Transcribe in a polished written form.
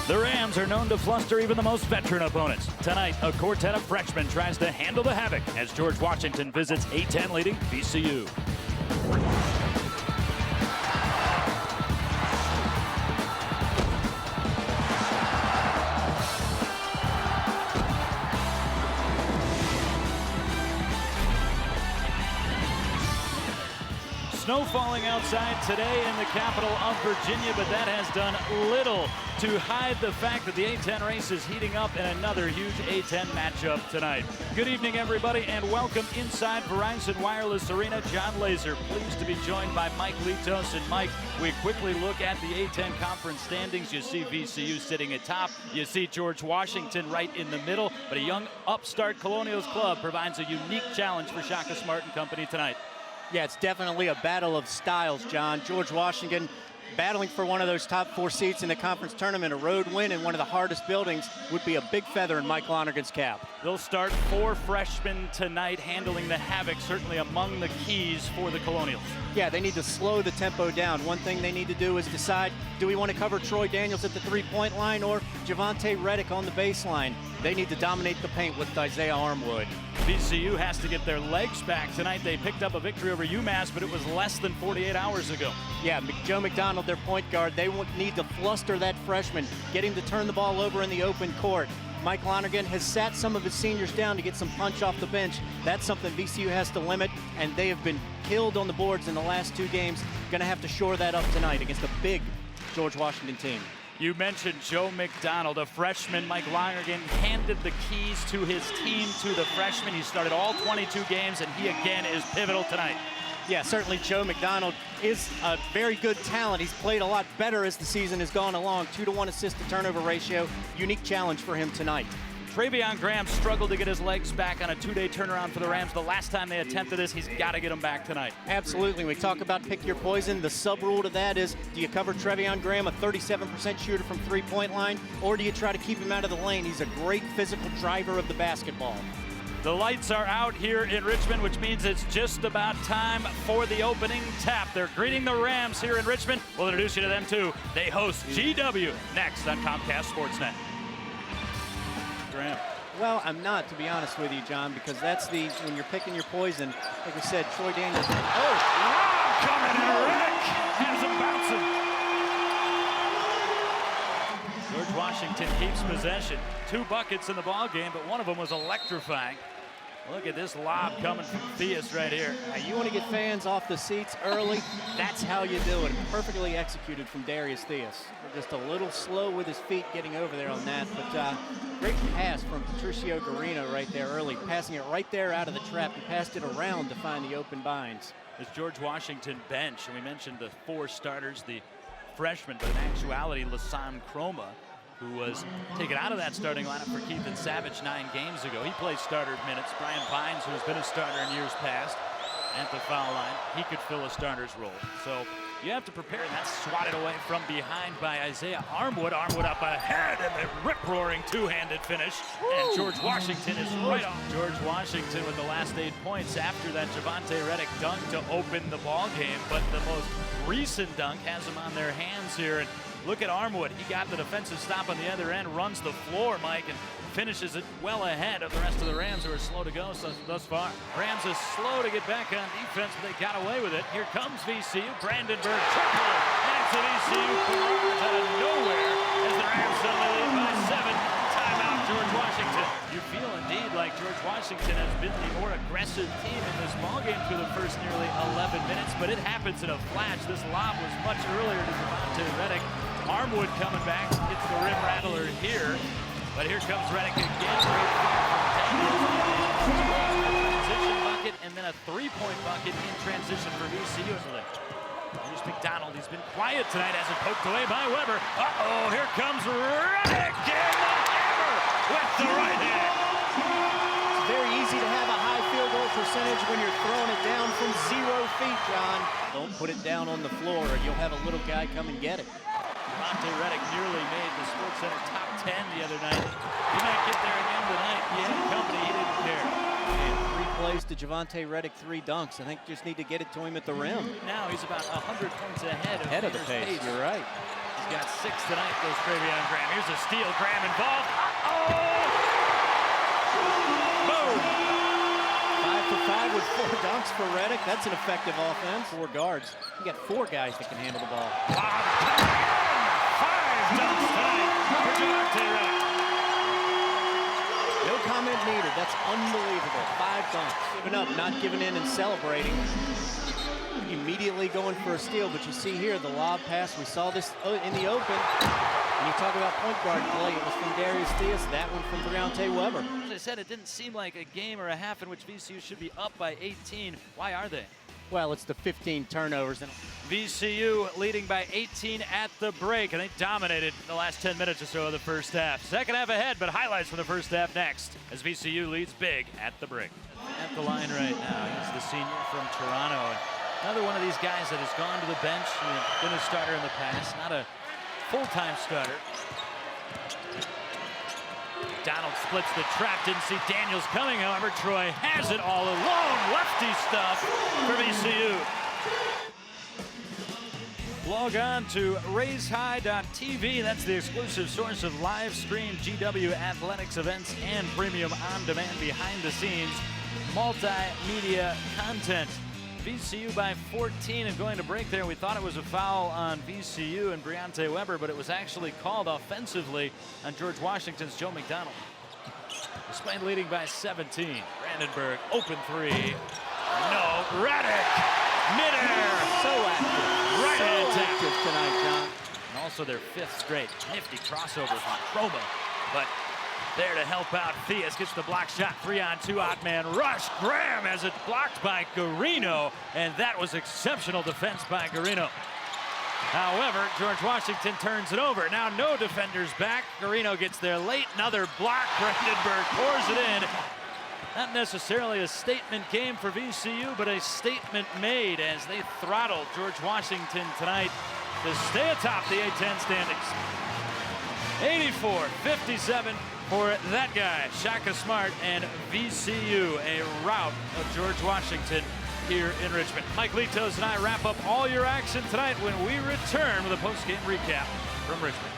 The Rams are known to fluster even the most veteran opponents. Tonight, a quartet of freshmen tries to handle the havoc as George Washington visits A-10 leading VCU. Snow falling outside today in the capital of Virginia, but that has done little to hide the fact that the A-10 race is heating up in another huge A-10 matchup tonight. Good evening, everybody, and welcome inside Verizon Wireless Arena. John Laser, pleased to be joined by Mike Litos. And Mike, we quickly look at the A-10 conference standings. You see VCU sitting atop. You see George Washington right in the middle, but a young upstart Colonials club provides a unique challenge for Shaka Smart and company tonight. Yeah, it's definitely a battle of styles, John. George Washington battling for one of those top 4 seats in the conference tournament. A road win in one of the hardest buildings would be a big feather in Mike Lonergan's cap. They'll start 4 freshmen tonight, handling the havoc, certainly among the keys for the Colonials. Yeah, they need to slow the tempo down. One thing they need to do is decide, do we want to cover Troy Daniels at the 3-point line or Javante Reddick on the baseline? They need to dominate the paint with Isaiah Armwood. VCU has to get their legs back tonight. They picked up a victory over UMass, but it was less than 48 hours ago. Yeah, Joe McDonald, their point guard, they need to fluster that freshman, get him to turn the ball over in the open court. Mike Lonergan has sat some of his seniors down to get some punch off the bench. That's something VCU has to limit, and they have been killed on the boards in the last 2 games. Going to have to shore that up tonight against a big George Washington team. You mentioned Joe McDonald, a freshman. Mike Lonergan handed the keys to his team to the freshman. He started all 22 games, and he again is pivotal tonight. Yeah, certainly Joe McDonald is a very good talent. He's played a lot better as the season has gone along. 2-to-1 assist-to-turnover ratio. Unique challenge for him tonight. Travion Graham struggled to get his legs back on a 2-day turnaround for the Rams. The last time they attempted this, he's got to get him back tonight. Absolutely. We talk about pick your poison. The sub-rule to that is, do you cover Travion Graham, a 37% shooter from 3-point line, or do you try to keep him out of the lane? He's a great physical driver of the basketball. The lights are out here in Richmond, which means it's just about time for the opening tap. They're greeting the Rams here in Richmond. We'll introduce you to them, too. They host GW next on Comcast Sportsnet. Graham. Well, I'm not, to be honest with you, John, because that's when you're picking your poison, like we said, Troy Daniels. Oh, wow, coming in, Reddick has him bouncing. George Washington keeps possession. 2 buckets in the ball game, but one of them was electrifying. Look at this lob coming from Theus right here. Now, you want to get fans off the seats early, that's how you do it. Perfectly executed from Darius Theus. Just a little slow with his feet getting over there on that, but great pass from Patricio Garino right there early, passing it right there out of the trap. He passed it around to find the open binds. This George Washington bench, and we mentioned the 4 starters, the freshmen, but in actuality, Lasan Chroma, who was taken out of that starting lineup for Keith and Savage 9 games ago. He plays starter minutes. Brian Pines, who has been a starter in years past at the foul line, he could fill a starter's role. So you have to prepare, and that's swatted away from behind by Isaiah Armwood. Armwood up ahead, and the rip-roaring 2-handed finish. And George Washington is right off. George Washington with the last 8 points after that Javante Reddick dunk to open the ball game. But the most recent dunk has him on their hands here. And look at Armwood. He got the defensive stop on the other end, runs the floor, Mike, and finishes it well ahead of the rest of the Rams, who are slow to go thus far. Rams is slow to get back on defense, but they got away with it. Here comes VCU. Brandenburg triple. And it's a VCU barrage out of nowhere as the Rams suddenly lead by 7. Timeout, George Washington. You feel indeed like George Washington has been the more aggressive team in this ballgame through the first nearly 11 minutes, but it happens in a flash. This lob was much earlier to Javante Reddick. Armwood coming back, gets the rim rattler here, but here comes Reddick again. Great transition bucket, and then a 3-point bucket in transition for VCU. Here's McDonald. He's been quiet tonight as it poked away by Weber. Uh-oh, here comes Reddick in the hammer with the right hand. It's very easy to have a high field goal percentage when you're throwing it down from 0 feet, John. Don't put it down on the floor or you'll have a little guy come and get it. Javante Reddick nearly made the SportsCenter top 10 the other night. He might get there again tonight. He had company. He didn't care. And 3 plays to Javante Reddick, 3 dunks. I think just need to get it to him at the rim. Now he's about 100 points ahead of the pace. You're right. He's got 6 tonight, goes Travion Graham. Here's a steal, Graham involved. Boom! 5 for 5 with 4 dunks for Reddick. That's an effective offense. 4 guards. You got 4 guys that can handle the ball. 5 dunks tonight for Devontae Reddick. No comment needed. That's unbelievable. 5 dunks. Giving up, not giving in and celebrating. Immediately going for a steal, but you see here the lob pass. We saw this in the open. When you talk about point guard play, it was from Darius Theus, that one from Briante Weber. As I said, it didn't seem like a game or a half in which VCU should be up by 18. Why are they? Well, it's the 15 turnovers. VCU leading by 18 at the break, and they dominated the last 10 minutes or so of the first half. Second half ahead, but highlights from the first half next as VCU leads big at the break. At the line right now, he's the senior from Toronto. Another one of these guys that has gone to the bench, been a starter in the past, not a full-time starter. Donald splits the trap, didn't see Daniels coming, however, Troy has it all alone. Lefty stuff for VCU. Log on to raisehigh.tv. That's the exclusive source of live stream GW athletics events and premium on-demand behind-the-scenes multimedia content. VCU by 14 and going to break there. We thought it was a foul on VCU and Briante Weber, but it was actually called offensively on George Washington's Joe McDonald. Despite leading by 17, Brandenburg, open 3. No, Reddick, midair. So active. Right-hand tap active tonight, John. And also their 5th straight nifty crossover from Chroma, but there to help out Theus, gets the block shot, 3-on-2 odd man rush. Graham has it blocked by Garino, and that was exceptional defense by Garino. However, George Washington turns it over. Now no defenders back. Garino gets there late, another block. Brandenburg pours it in. Not necessarily a statement game for VCU, but a statement made as they throttle George Washington tonight to stay atop the A-10 standings. 84-57 for that guy, Shaka Smart, and VCU, a rout of George Washington here in Richmond. Mike Litos and I wrap up all your action tonight when we return with a post-game recap from Richmond.